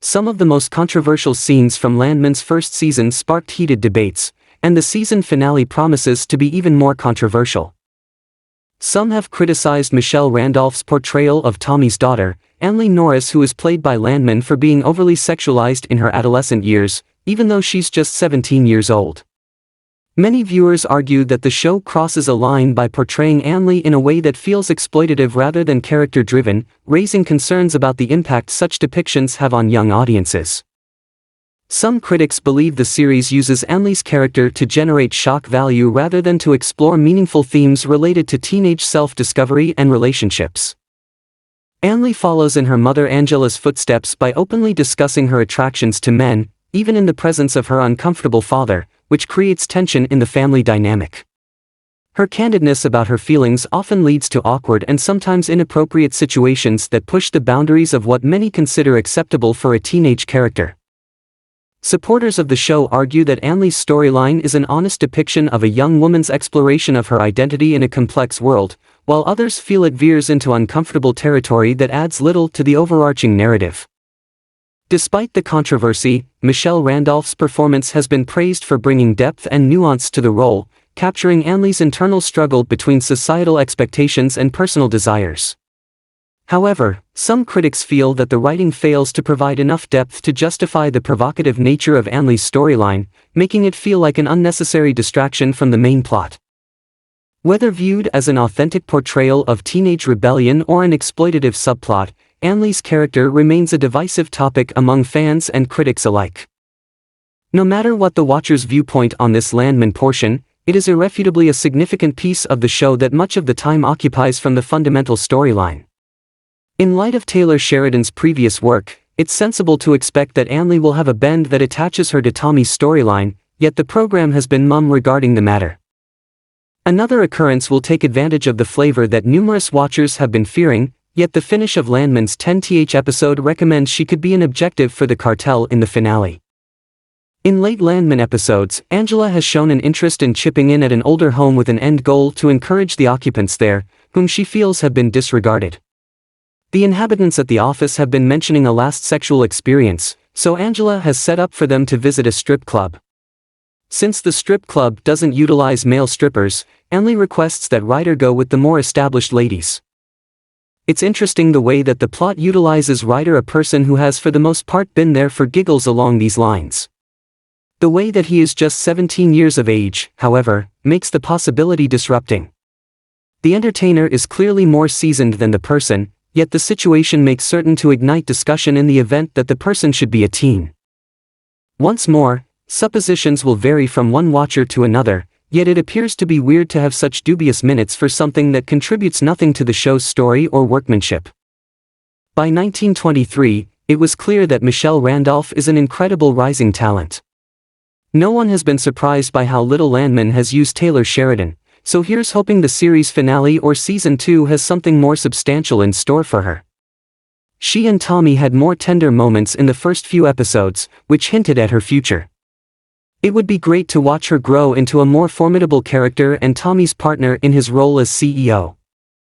some of the most controversial scenes from Landman's first season sparked heated debates, and the season finale promises to be even more controversial. Some have criticized Michelle Randolph's portrayal of Tommy's daughter, Ainsley Norris, who is played by Landman, for being overly sexualized in her adolescent years, even though she's just 17 years old. Many viewers argue that the show crosses a line by portraying Ainsley in a way that feels exploitative rather than character-driven, raising concerns about the impact such depictions have on young audiences. Some critics believe the series uses Ainsley's character to generate shock value rather than to explore meaningful themes related to teenage self-discovery and relationships. Ainsley follows in her mother Angela's footsteps by openly discussing her attractions to men, even in the presence of her uncomfortable father, which creates tension in the family dynamic. Her candidness about her feelings often leads to awkward and sometimes inappropriate situations that push the boundaries of what many consider acceptable for a teenage character. Supporters of the show argue that Ainsley's storyline is an honest depiction of a young woman's exploration of her identity in a complex world, while others feel it veers into uncomfortable territory that adds little to the overarching narrative. Despite the controversy, Michelle Randolph's performance has been praised for bringing depth and nuance to the role, capturing Ainsley's internal struggle between societal expectations and personal desires. However, some critics feel that the writing fails to provide enough depth to justify the provocative nature of Ainsley's storyline, making it feel like an unnecessary distraction from the main plot. Whether viewed as an authentic portrayal of teenage rebellion or an exploitative subplot, Ainsley's character remains a divisive topic among fans and critics alike. No matter what the watcher's viewpoint on this Landman portion, it is irrefutably a significant piece of the show that much of the time occupies from the fundamental storyline. In light of Taylor Sheridan's previous work, it's sensible to expect that Ainsley will have a bend that attaches her to Tommy's storyline, yet the program has been mum regarding the matter. Another occurrence will take advantage of the flavor that numerous watchers have been fearing, yet the finish of Landman's 10th episode recommends she could be an objective for the cartel in the finale. In late Landman episodes, Angela has shown an interest in chipping in at an older home with an end goal to encourage the occupants there, whom she feels have been disregarded. The inhabitants at the office have been mentioning a last sexual experience, so Angela has set up for them to visit a strip club. Since the strip club doesn't utilize male strippers, Ainsley requests that Ryder go with the more established ladies. It's interesting the way that the plot utilizes Ryder, a person who has for the most part been there for giggles along these lines. The way that he is just 17 years of age, however, makes the possibility disrupting. The entertainer is clearly more seasoned than the person, yet the situation makes certain to ignite discussion in the event that the person should be a teen. Once more, suppositions will vary from one watcher to another, yet it appears to be weird to have such dubious minutes for something that contributes nothing to the show's story or workmanship. By 1923, it was clear that Michelle Randolph is an incredible rising talent. No one has been surprised by how little Landman has used Taylor Sheridan, so here's hoping the series finale or season 2 has something more substantial in store for her. She and Tommy had more tender moments in the first few episodes, which hinted at her future. It would be great to watch her grow into a more formidable character and Tommy's partner in his role as CEO.